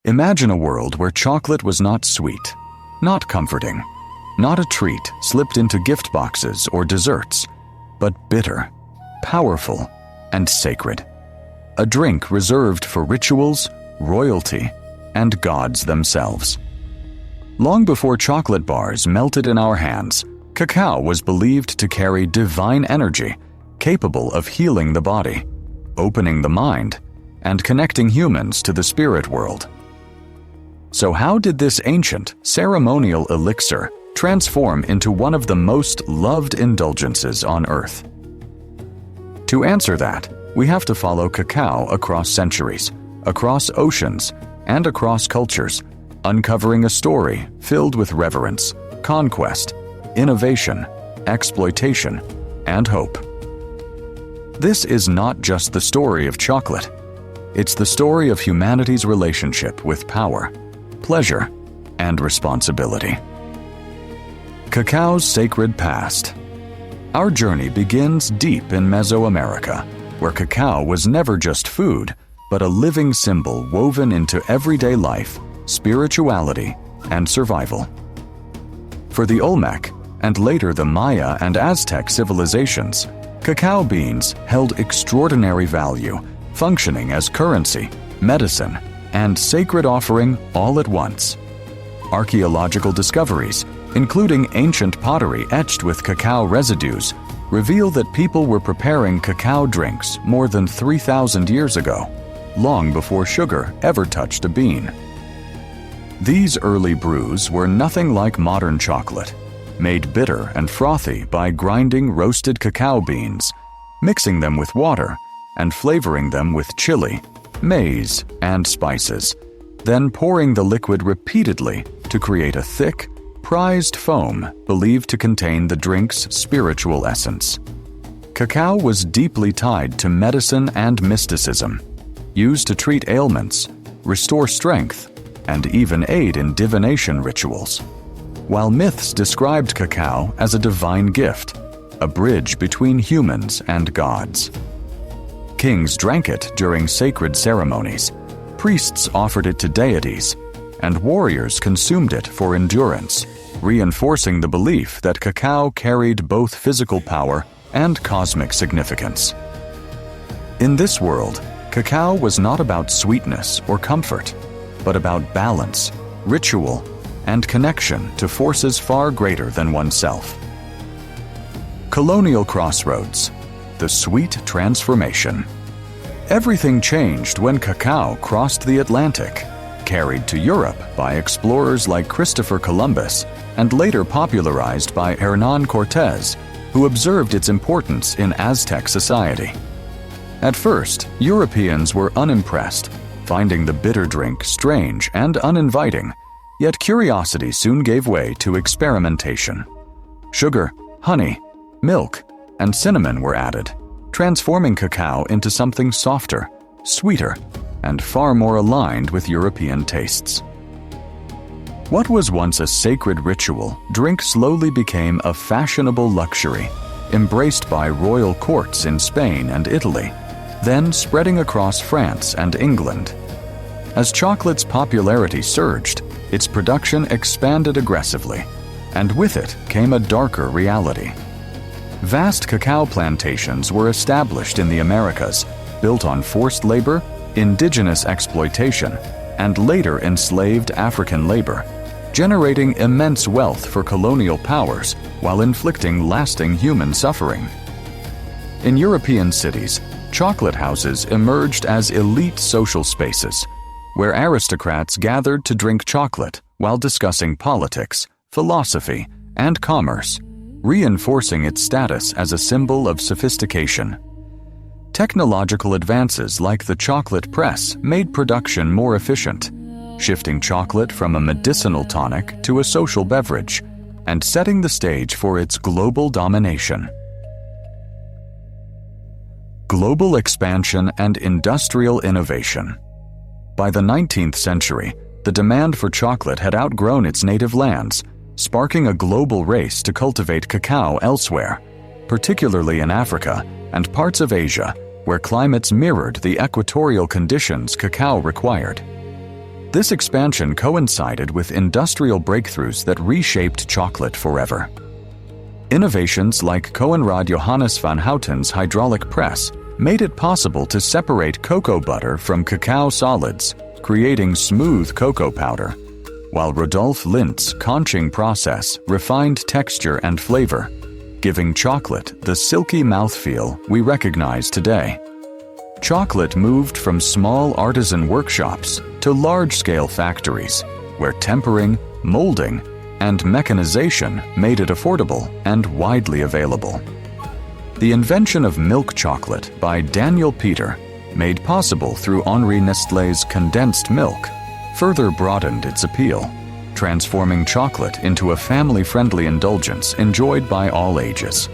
Imagine a world where chocolate was not sweet, not comforting, not a treat slipped into gift boxes or desserts, but bitter, powerful, and sacred. A drink reserved for rituals, royalty, and gods themselves. Long before chocolate bars melted in our hands, cacao was believed to carry divine energy, capable of healing the body, opening the mind, and connecting humans to the spirit world. So how did this ancient, ceremonial elixir transform into one of the most loved indulgences on earth? To answer that, we have to follow cacao across centuries, across oceans, and across cultures, uncovering a story filled with reverence, conquest, innovation, exploitation, and hope. This is not just the story of chocolate. It's the story of humanity's relationship with power, pleasure, and responsibility. Cacao's sacred past. Our journey begins deep in Mesoamerica, where cacao was never just food, but a living symbol woven into everyday life, spirituality, and survival. For the Olmec, and later the Maya and Aztec civilizations, cacao beans held extraordinary value, functioning as currency, medicine, and sacred offering all at once. Archaeological discoveries, including ancient pottery etched with cacao residues, reveal that people were preparing cacao drinks more than 3,000 years ago, long before sugar ever touched a bean. These early brews were nothing like modern chocolate, made bitter and frothy by grinding roasted cacao beans, mixing them with water, and flavoring them with chili, maize, and spices, then pouring the liquid repeatedly to create a thick, prized foam believed to contain the drink's spiritual essence. Cacao was deeply tied to medicine and mysticism, used to treat ailments, restore strength, and even aid in divination rituals, while myths described cacao as a divine gift, a bridge between humans and gods. Kings drank it during sacred ceremonies, priests offered it to deities, and warriors consumed it for endurance, reinforcing the belief that cacao carried both physical power and cosmic significance. In this world, cacao was not about sweetness or comfort, but about balance, ritual, and connection to forces far greater than oneself. Colonial crossroads, the sweet transformation. Everything changed when cacao crossed the Atlantic, carried to Europe by explorers like Christopher Columbus, and later popularized by Hernán Cortés, who observed its importance in Aztec society. At first, Europeans were unimpressed, finding the bitter drink strange and uninviting, yet curiosity soon gave way to experimentation. Sugar, honey, milk, and cinnamon were added, transforming cacao into something softer, sweeter, and far more aligned with European tastes. What was once a sacred ritual, drink slowly became a fashionable luxury, embraced by royal courts in Spain and Italy, then spreading across France and England. As chocolate's popularity surged, its production expanded aggressively, and with it came a darker reality. Vast cacao plantations were established in the Americas, built on forced labor, indigenous exploitation, and later enslaved African labor, generating immense wealth for colonial powers while inflicting lasting human suffering. In European cities, chocolate houses emerged as elite social spaces, where aristocrats gathered to drink chocolate while discussing politics, philosophy, and commerce, reinforcing its status as a symbol of sophistication. Technological advances like the chocolate press made production more efficient, shifting chocolate from a medicinal tonic to a social beverage, and setting the stage for its global domination. Global expansion and industrial innovation. By the 19th century, the demand for chocolate had outgrown its native lands, sparking a global race to cultivate cacao elsewhere, particularly in Africa and parts of Asia, where climates mirrored the equatorial conditions cacao required. This expansion coincided with industrial breakthroughs that reshaped chocolate forever. Innovations like Coenraad Johannes van Houten's hydraulic press made it possible to separate cocoa butter from cacao solids, creating smooth cocoa powder, while Rodolphe Lindt's conching process refined texture and flavor, giving chocolate the silky mouthfeel we recognize today. Chocolate moved from small artisan workshops to large-scale factories, where tempering, molding, and mechanization made it affordable and widely available. The invention of milk chocolate by Daniel Peter, made possible through Henri Nestlé's condensed milk, further broadened its appeal, transforming chocolate into a family-friendly indulgence enjoyed by all ages.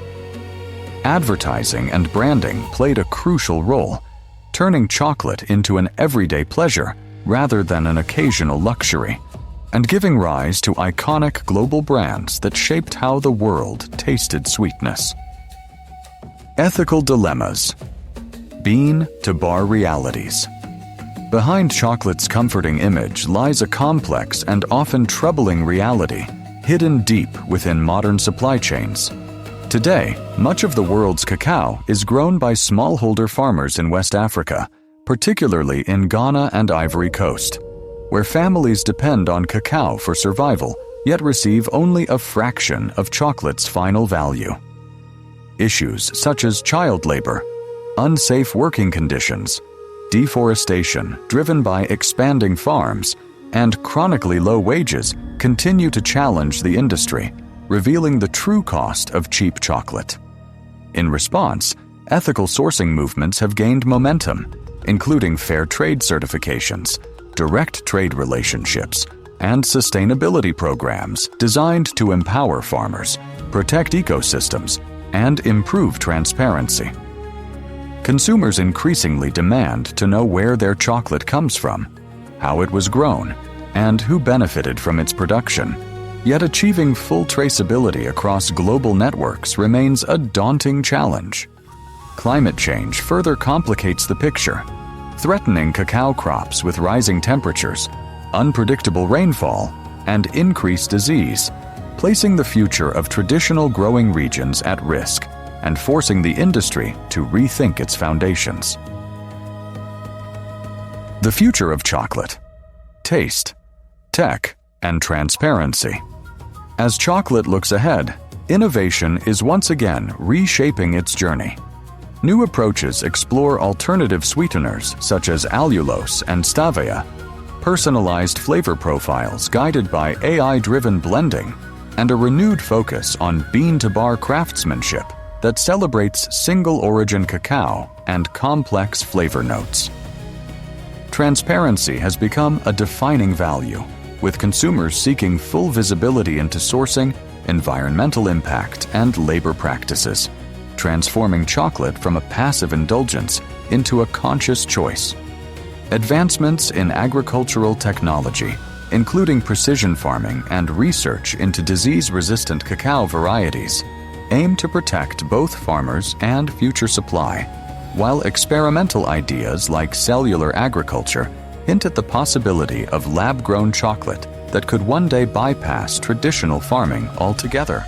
Advertising and branding played a crucial role, turning chocolate into an everyday pleasure rather than an occasional luxury, and giving rise to iconic global brands that shaped how the world tasted sweetness. Ethical dilemmas. Bean-to-bar realities. Behind chocolate's comforting image lies a complex and often troubling reality, hidden deep within modern supply chains. Today, much of the world's cacao is grown by smallholder farmers in West Africa, particularly in Ghana and Ivory Coast, where families depend on cacao for survival, yet receive only a fraction of chocolate's final value. Issues such as child labor, unsafe working conditions, deforestation driven by expanding farms, and chronically low wages continue to challenge the industry, revealing the true cost of cheap chocolate. In response, ethical sourcing movements have gained momentum, including fair trade certifications, direct trade relationships, and sustainability programs designed to empower farmers, protect ecosystems, and improve transparency. Consumers increasingly demand to know where their chocolate comes from, how it was grown, and who benefited from its production. Yet achieving full traceability across global networks remains a daunting challenge. Climate change further complicates the picture, threatening cacao crops with rising temperatures, unpredictable rainfall, and increased disease, placing the future of traditional growing regions at risk and forcing the industry to rethink its foundations. The future of chocolate: taste, tech, and transparency. As chocolate looks ahead, innovation is once again reshaping its journey. New approaches explore alternative sweeteners such as allulose and stevia, personalized flavor profiles guided by AI-driven blending, and a renewed focus on bean-to-bar craftsmanship that celebrates single-origin cacao and complex flavor notes. Transparency has become a defining value, with consumers seeking full visibility into sourcing, environmental impact, and labor practices, transforming chocolate from a passive indulgence into a conscious choice. Advancements in agricultural technology, including precision farming and research into disease-resistant cacao varieties, aim to protect both farmers and future supply, while experimental ideas like cellular agriculture hint at the possibility of lab-grown chocolate that could one day bypass traditional farming altogether.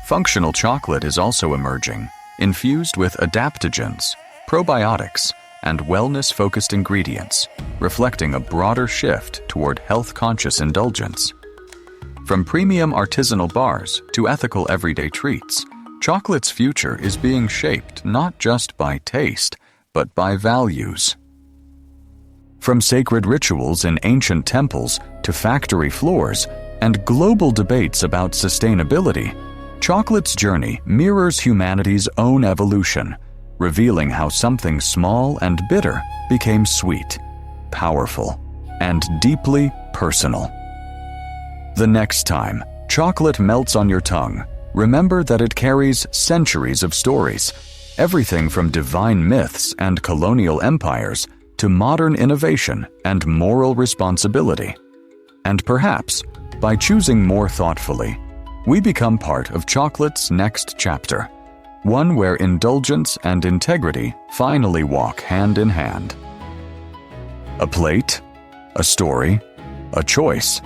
Functional chocolate is also emerging, infused with adaptogens, probiotics, and wellness-focused ingredients, reflecting a broader shift toward health-conscious indulgence. From premium artisanal bars to ethical everyday treats, chocolate's future is being shaped not just by taste, but by values. From sacred rituals in ancient temples to factory floors and global debates about sustainability, chocolate's journey mirrors humanity's own evolution, revealing how something small and bitter became sweet, powerful, and deeply personal. The next time chocolate melts on your tongue, remember that it carries centuries of stories, everything from divine myths and colonial empires to modern innovation and moral responsibility. And perhaps, by choosing more thoughtfully, we become part of chocolate's next chapter, one where indulgence and integrity finally walk hand in hand. A plate, A story, a choice.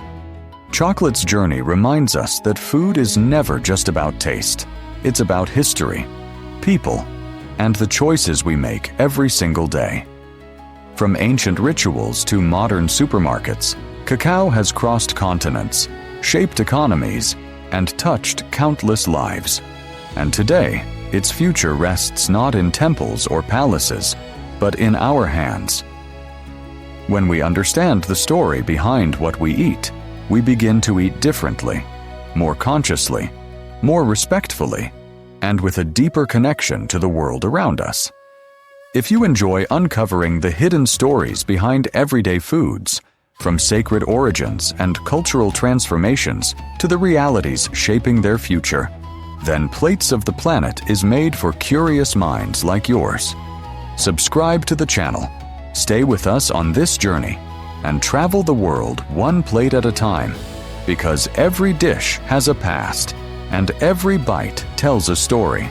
Chocolate's journey reminds us that food is never just about taste. It's about history, people, and the choices we make every single day. From ancient rituals to modern supermarkets, cacao has crossed continents, shaped economies, and touched countless lives. And today, its future rests not in temples or palaces, but in our hands. When we understand the story behind what we eat, we begin to eat differently, more consciously, more respectfully, and with a deeper connection to the world around us. If you enjoy uncovering the hidden stories behind everyday foods, from sacred origins and cultural transformations to the realities shaping their future, then Plates of the Planet is made for curious minds like yours. Subscribe to the channel, stay with us on this journey, and travel the world one plate at a time, because every dish has a past, and every bite tells a story.